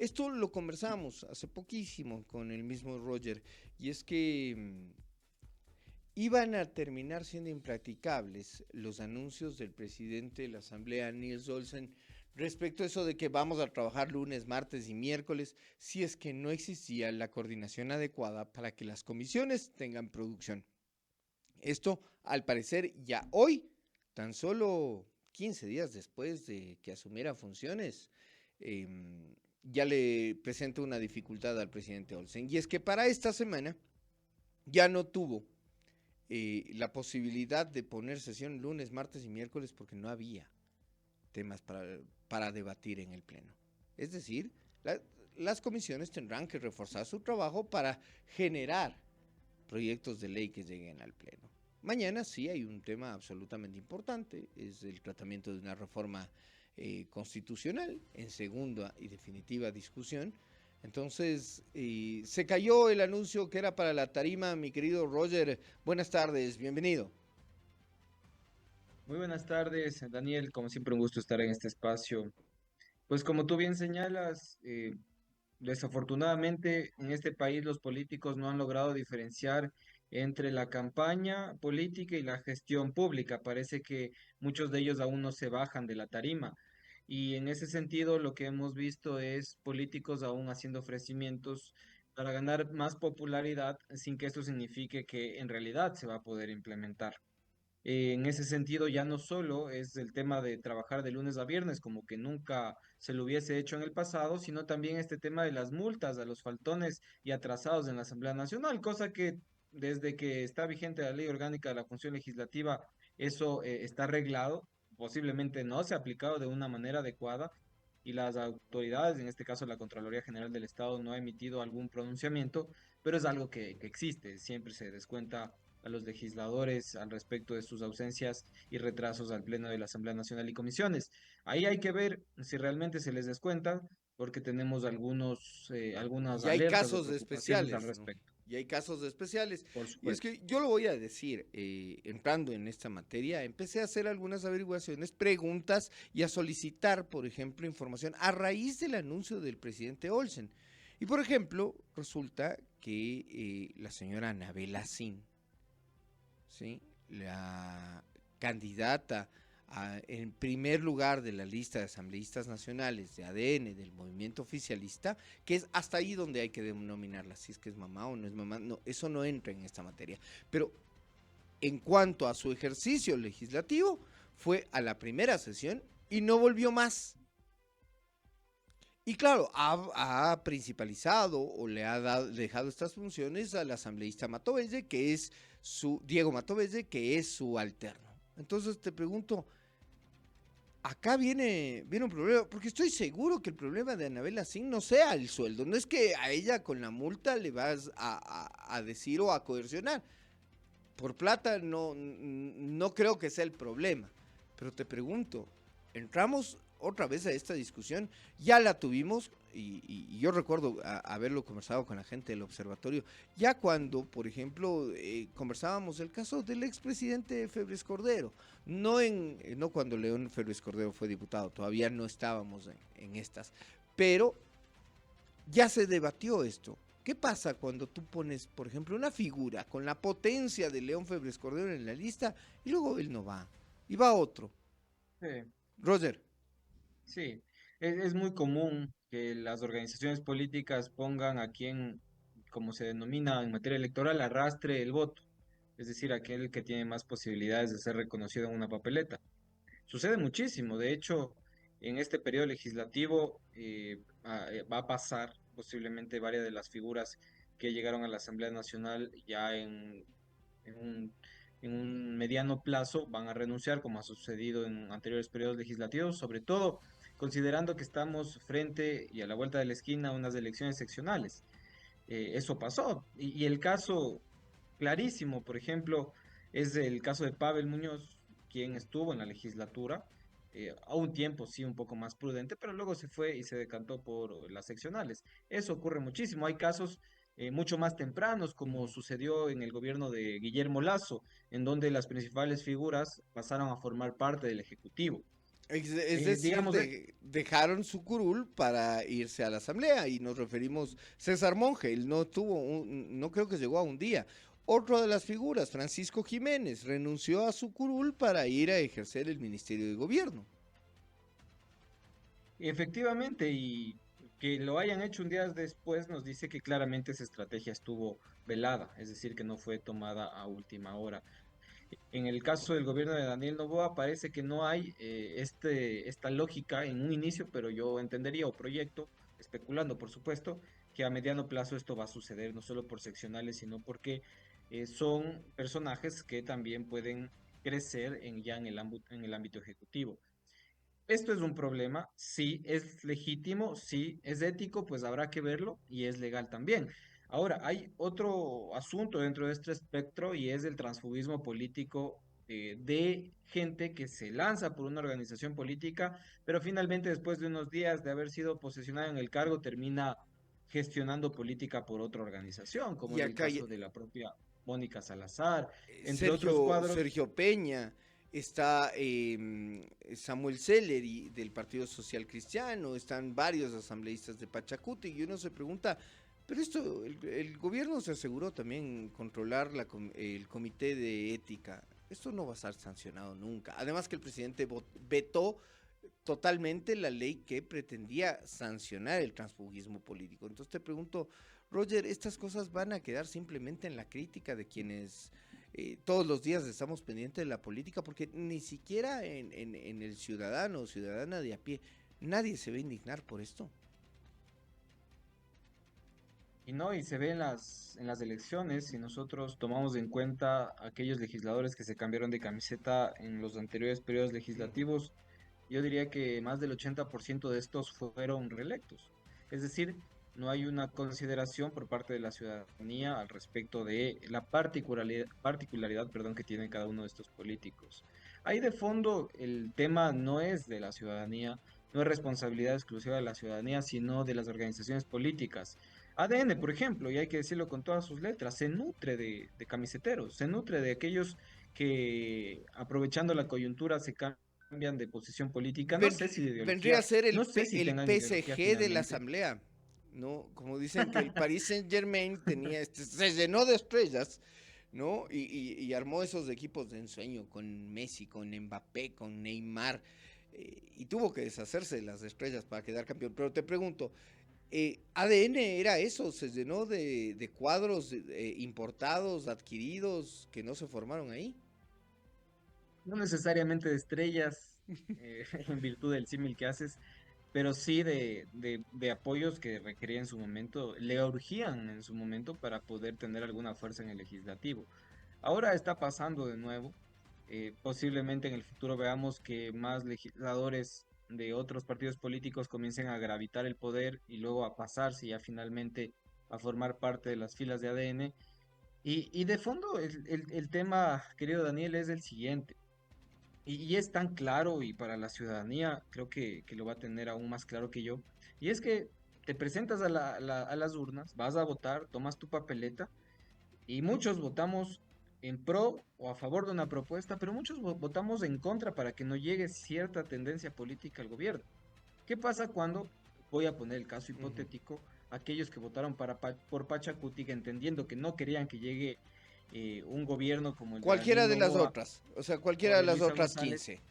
Esto lo conversamos hace poquísimo con el mismo Roger, y es que iban a terminar siendo impracticables los anuncios del presidente de la Asamblea, Niels Olsen, respecto a eso de que vamos a trabajar lunes, martes y miércoles, si es que no existía la coordinación adecuada para que las comisiones tengan producción. Esto, al parecer, ya hoy, tan solo 15 días después de que asumiera funciones, ya le presenta una dificultad al presidente Olsen. Y es que para esta semana ya no tuvo la posibilidad de poner sesión lunes, martes y miércoles porque no había temas para debatir en el Pleno. Es decir, las comisiones tendrán que reforzar su trabajo para generar proyectos de ley que lleguen al Pleno. Mañana sí hay un tema absolutamente importante, es el tratamiento de una reforma constitucional en segunda y definitiva discusión. Entonces, se cayó el anuncio que era para la tarima, mi querido Roger. Buenas tardes, bienvenido. Muy buenas tardes, Daniel. Como siempre, un gusto estar en este espacio. Pues como tú bien señalas, desafortunadamente en este país los políticos no han logrado diferenciar entre la campaña política y la gestión pública. Parece que muchos de ellos aún no se bajan de la tarima. Y en ese sentido, lo que hemos visto es políticos aún haciendo ofrecimientos para ganar más popularidad sin que esto signifique que en realidad se va a poder implementar. En ese sentido, ya no solo es el tema de trabajar de lunes a viernes, como que nunca se lo hubiese hecho en el pasado, sino también este tema de las multas a los faltones y atrasados en la Asamblea Nacional, cosa que desde que está vigente la Ley Orgánica de la Función Legislativa, eso está arreglado, posiblemente no se ha aplicado de una manera adecuada y las autoridades, en este caso la Contraloría General del Estado, no ha emitido algún pronunciamiento, pero es algo que existe, siempre se descuenta a los legisladores al respecto de sus ausencias y retrasos al Pleno de la Asamblea Nacional y comisiones. Ahí hay que ver si realmente se les descuenta, porque tenemos algunas Y hay alertas o casos preocupaciones al especiales, ¿no? respecto, Y hay casos especiales. por Y es supuesto. que yo lo voy a decir, entrando en esta materia, empecé a hacer algunas averiguaciones, preguntas y a solicitar, por ejemplo, información a raíz del anuncio del presidente Olsen. Y, por ejemplo, resulta que la señora Anabela Sin, ¿sí? La candidata en primer lugar de la lista de asambleístas nacionales de ADN del movimiento oficialista, que es hasta ahí donde hay que denominarla, si es que es mamá o no es mamá, no, eso no entra en esta materia. Pero en cuanto a su ejercicio legislativo, fue a la primera sesión y no volvió más. Y claro, ha principalizado o le ha dejado estas funciones al asambleísta Matovelle, que es Diego Matovelle, que es su alterno. Entonces te pregunto, acá viene un problema, porque estoy seguro que el problema de Anabela Singh no sea el sueldo, no es que a ella con la multa le vas a decir o a coercionar. Por plata no creo que sea el problema, pero te pregunto, entramos otra vez a esta discusión, ya la tuvimos y yo recuerdo haberlo conversado con la gente del observatorio, ya cuando, por ejemplo, conversábamos el caso del expresidente Febres Cordero, no cuando León Febres Cordero fue diputado, todavía no estábamos en estas, pero ya se debatió esto. ¿Qué pasa cuando tú pones, por ejemplo, una figura con la potencia de León Febres Cordero en la lista y luego él no va y va otro? Sí, Roger, sí. Es muy común que las organizaciones políticas pongan a quien, como se denomina en materia electoral, arrastre el voto, es decir, aquel que tiene más posibilidades de ser reconocido en una papeleta. Sucede muchísimo. De hecho, en este periodo legislativo va a pasar posiblemente varias de las figuras que llegaron a la Asamblea Nacional ya en un, en un mediano plazo van a renunciar, como ha sucedido en anteriores periodos legislativos, sobre todo considerando que estamos frente y a la vuelta de la esquina a unas elecciones seccionales. Eso pasó. Y el caso clarísimo, por ejemplo, es el caso de Pavel Muñoz, quien estuvo en la legislatura, a un tiempo sí un poco más prudente, pero luego se fue y se decantó por las seccionales. Eso ocurre muchísimo. Hay casos mucho más tempranos, como sucedió en el gobierno de Guillermo Lasso, en donde las principales figuras pasaron a formar parte del Ejecutivo. Es decir, Digamos, dejaron su curul para irse a la asamblea y nos referimos César Monge, él no tuvo, no creo que llegó a un día. Otro de las figuras, Francisco Jiménez, renunció a su curul para ir a ejercer el Ministerio de Gobierno. efectivamente, y que lo hayan hecho un día después nos dice que claramente esa estrategia estuvo velada, es decir, que no fue tomada a última hora. En el caso del gobierno de Daniel Noboa parece que no hay esta lógica en un inicio, pero yo entendería o proyecto, especulando por supuesto, que a mediano plazo esto va a suceder, no solo por seccionales, sino porque son personajes que también pueden crecer ya en el ámbito ejecutivo. Esto es un problema, sí, es legítimo, sí, es ético, pues habrá que verlo y es legal también. Ahora, hay otro asunto dentro de este espectro y es el transfugismo político de gente que se lanza por una organización política, pero finalmente después de unos días de haber sido posesionada en el cargo termina gestionando política por otra organización, como Y es el acá caso de la propia Mónica Salazar, entre otros Sergio, cuadros. Sergio Peña, está Samuel Celeri del Partido Social Cristiano, están varios asambleístas de Pachacuti y uno se pregunta, pero esto, el gobierno se aseguró también controlar el comité de ética. Esto no va a ser sancionado nunca. Además que el presidente vetó totalmente la ley que pretendía sancionar el transfugismo político. Entonces te pregunto, Roger, ¿estas cosas van a quedar simplemente en la crítica de quienes todos los días estamos pendientes de la política? Porque ni siquiera en el ciudadano o ciudadana de a pie nadie se va a indignar por esto. Y no, y se ve en las elecciones, si nosotros tomamos en cuenta aquellos legisladores que se cambiaron de camiseta en los anteriores periodos legislativos, yo diría que más del 80% de estos fueron reelectos. Es decir, no hay una consideración por parte de la ciudadanía al respecto de la particularidad, perdón, que tiene cada uno de estos políticos. Ahí de fondo el tema no es de la ciudadanía, no es responsabilidad exclusiva de la ciudadanía, sino de las organizaciones políticas. ADN, por ejemplo, y hay que decirlo con todas sus letras, se nutre de camiseteros, se nutre de aquellos que aprovechando la coyuntura se cambian de posición política, no sé si de Vendría a ideología, ser no sé si el tengan ideología PSG de la finalmente. asamblea, ¿no? Como dicen que el Paris Saint Germain tenía se llenó de estrellas, ¿no? Y armó esos equipos de ensueño con Messi, con Mbappé, con Neymar, y tuvo que deshacerse de las estrellas para quedar campeón. Pero te pregunto, ADN era eso, se llenó de cuadros importados, adquiridos, que no se formaron ahí. No necesariamente de estrellas, en virtud del símil que haces, pero sí de apoyos que requería en su momento, le urgían en su momento para poder tener alguna fuerza en el legislativo. Ahora está pasando de nuevo. Posiblemente en el futuro veamos que más legisladores de otros partidos políticos comiencen a gravitar el poder y luego a pasarse ya finalmente a formar parte de las filas de ADN. Y de fondo el tema, querido Daniel, es el siguiente. Y es tan claro y para la ciudadanía creo que lo va a tener aún más claro que yo. Y es que te presentas a las urnas, vas a votar, tomas tu papeleta y muchos votamos en pro o a favor de una propuesta, pero muchos votamos en contra para que no llegue cierta tendencia política al gobierno. ¿Qué pasa cuando, voy a poner el caso Uh -huh. hipotético, aquellos que votaron por Pachacuti, entendiendo que no querían que llegue un gobierno como el de Cualquiera Daniel de las Noboa otras, o sea, o cualquiera de de las Luisa otras González? 15.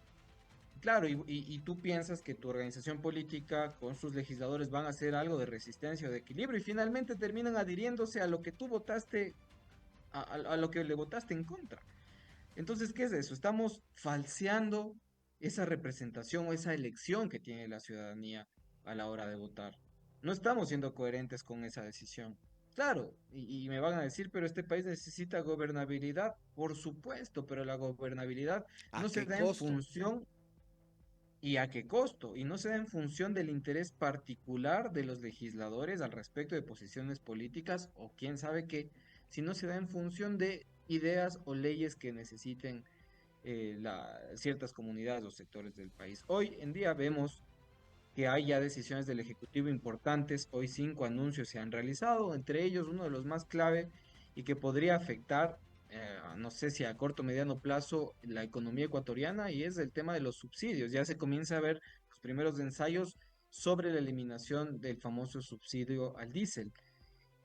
Claro, y tú piensas que tu organización política con sus legisladores van a hacer algo de resistencia o de equilibrio y finalmente terminan adhiriéndose a lo que tú votaste, a lo que le votaste en contra. Entonces, ¿qué es eso? Estamos falseando esa representación o esa elección que tiene la ciudadanía a la hora de votar. No estamos siendo coherentes con esa decisión. Claro, y me van a decir, pero este país necesita gobernabilidad, por supuesto, pero la gobernabilidad ¿A no se qué da en costo? función y a qué costo, y no se da en función del interés particular de los legisladores al respecto de posiciones políticas o quién sabe qué, sino se da en función de ideas o leyes que necesiten ciertas comunidades o sectores del país. Hoy en día vemos que hay ya decisiones del Ejecutivo importantes, hoy 5 anuncios se han realizado, entre ellos uno de los más clave y que podría afectar no sé si a corto o mediano plazo, la economía ecuatoriana y es el tema de los subsidios. Ya se comienza a ver los primeros ensayos sobre la eliminación del famoso subsidio al diésel.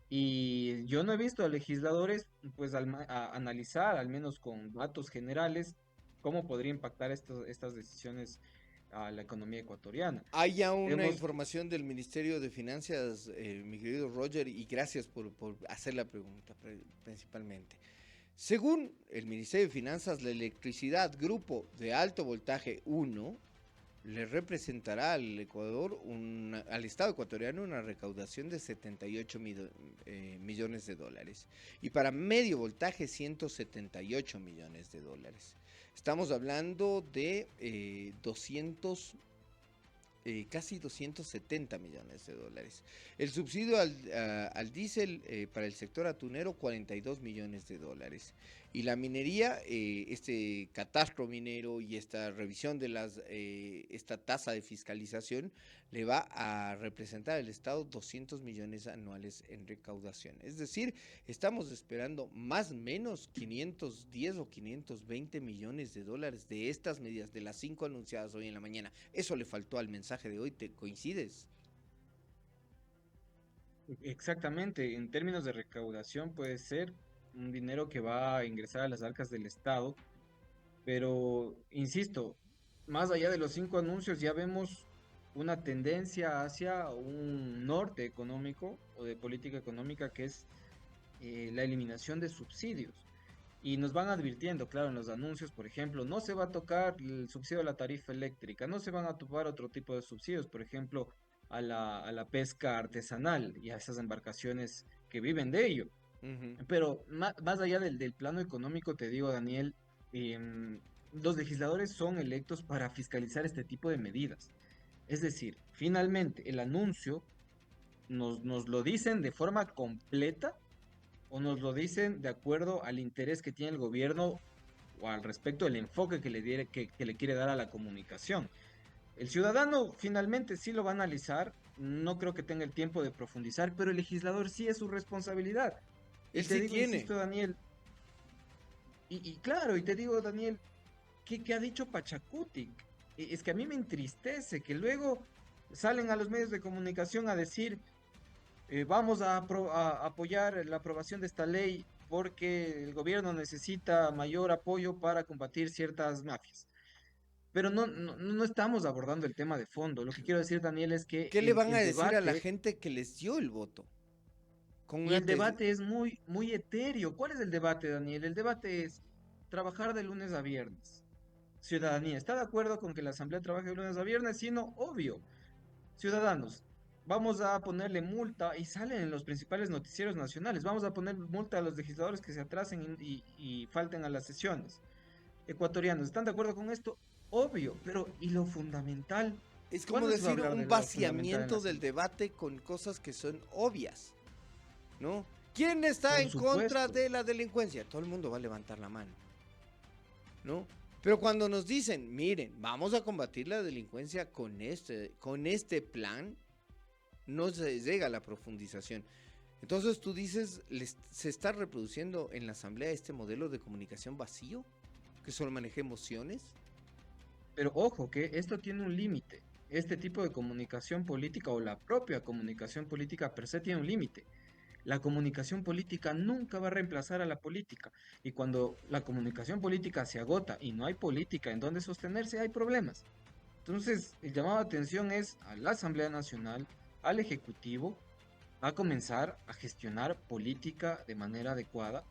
Y yo no he visto a legisladores pues a analizar, al menos con datos generales, cómo podría impactar estas decisiones a la economía ecuatoriana. Hay ya una Hemos, información del Ministerio de Finanzas, mi querido Roger, y gracias por hacer la pregunta principalmente. Según el Ministerio de Finanzas, la electricidad grupo de alto voltaje 1 le representará al Ecuador, al Estado ecuatoriano, una recaudación de 78 millones de dólares. Y para medio voltaje, 178 millones de dólares. Estamos hablando de 200 casi 270 millones de dólares. El subsidio al diésel para el sector atunero, 42 millones de dólares. Y la minería, este catastro minero y esta revisión de esta tasa de fiscalización le va a representar al Estado 200 millones anuales en recaudación. Es decir, estamos esperando más o menos 510 o 520 millones de dólares de estas medidas, de las 5 anunciadas hoy en la mañana. Eso le faltó al mensaje de hoy, ¿te coincides? exactamente, en términos de recaudación puede ser un dinero que va a ingresar a las arcas del Estado, pero insisto, más allá de los 5 anuncios ya vemos una tendencia hacia un norte económico o de política económica que es la eliminación de subsidios. Y nos van advirtiendo, claro, en los anuncios, por ejemplo, no se va a tocar el subsidio a la tarifa eléctrica, no se van a topar otro tipo de subsidios, por ejemplo, a la pesca artesanal y a esas embarcaciones que viven de ello. Uh -huh. Pero más allá del plano económico, te digo, Daniel, los legisladores son electos para fiscalizar este tipo de medidas. Es decir, finalmente el anuncio nos lo dicen de forma completa o nos lo dicen de acuerdo al interés que tiene el gobierno o al respecto del enfoque que le quiere dar a la comunicación. El ciudadano finalmente sí lo va a analizar, no creo que tenga el tiempo de profundizar, pero el legislador sí es su responsabilidad. Y Él te sí digo, tiene. insisto, Daniel, y claro, y te digo, Daniel, ¿qué ha dicho Pachacutic? Es que a mí me entristece que luego salen a los medios de comunicación a decir, vamos a apoyar la aprobación de esta ley porque el gobierno necesita mayor apoyo para combatir ciertas mafias. Pero no estamos abordando el tema de fondo. Lo que quiero decir, Daniel, es que ¿Qué le el, van a el decir a la debate, gente que les dio el voto? Con y una el debate es muy, muy etéreo. ¿Cuál es el debate, Daniel? El debate es trabajar de lunes a viernes. Ciudadanía, ¿está de acuerdo con que la Asamblea trabaje de lunes a viernes? Sí, no, obvio. Ciudadanos, vamos a ponerle multa y salen en los principales noticieros nacionales. Vamos a poner multa a los legisladores que se atrasen y falten a las sesiones. Ecuatorianos, ¿están de acuerdo con esto? Obvio, pero ¿y lo fundamental? Es como ¿Cuándo se va a decir hablar de un lo fundamental en la vaciamiento del Asamblea? debate con cosas que son obvias, ¿no? ¿Quién está Por en contra supuesto. de la delincuencia? Todo el mundo va a levantar la mano, ¿no? Pero cuando nos dicen, miren, vamos a combatir la delincuencia con este plan, no se llega a la profundización. Entonces tú dices, ¿se está reproduciendo en la asamblea este modelo de comunicación vacío? ¿Que solo maneja emociones? Pero ojo, que esto tiene un límite. Este tipo de comunicación política o la propia comunicación política per se tiene un límite. La comunicación política nunca va a reemplazar a la política. Y cuando la comunicación política se agota y no hay política en donde sostenerse, hay problemas. Entonces, el llamado de atención es a la Asamblea Nacional, al Ejecutivo, a comenzar a gestionar política de manera adecuada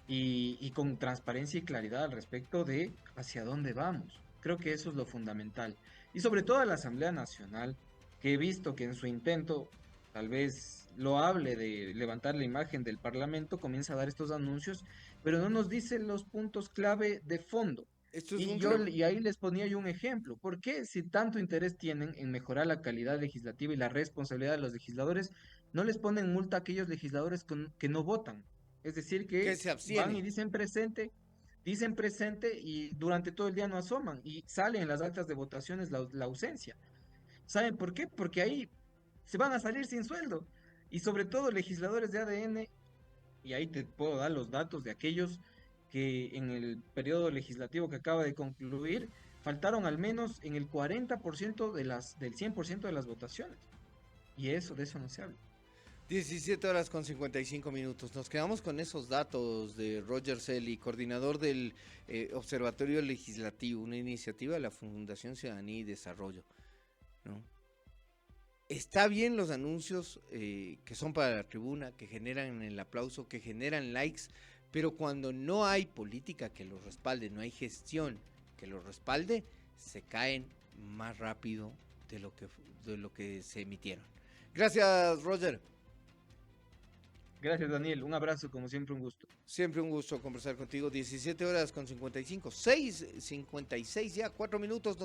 y con transparencia y claridad al respecto de hacia dónde vamos. Creo que eso es lo fundamental. Y sobre todo a la Asamblea Nacional, que he visto que en su intento, tal vez lo hable de levantar la imagen del Parlamento, comienza a dar estos anuncios, pero no nos dice los puntos clave de fondo. Esto es Y un... y ahí les ponía yo un ejemplo. ¿Por qué si tanto interés tienen en mejorar la calidad legislativa y la responsabilidad de los legisladores, no les ponen multa a aquellos legisladores que no votan? Es decir, que que se van y abstienen. dicen presente y durante todo el día no asoman y sale en las actas de votaciones la ausencia. ¿Saben por qué? Porque ahí se van a salir sin sueldo. Y sobre todo legisladores de ADN, y ahí te puedo dar los datos de aquellos que en el periodo legislativo que acaba de concluir, faltaron al menos en el 40% del 100% de las votaciones. Y eso, de eso no se habla. 17 horas con 55 minutos. Nos quedamos con esos datos de Roger Selly, coordinador del Observatorio Legislativo, una iniciativa de la Fundación Ciudadanía y Desarrollo, ¿no? Está bien los anuncios que son para la tribuna, que generan el aplauso, que generan likes, pero cuando no hay política que los respalde, no hay gestión que los respalde, se caen más rápido de lo que se emitieron. Gracias, Roger. Gracias, Daniel. Un abrazo, como siempre, un gusto. Siempre un gusto conversar contigo. 17 horas con 55, 6:56 ya, 4 minutos.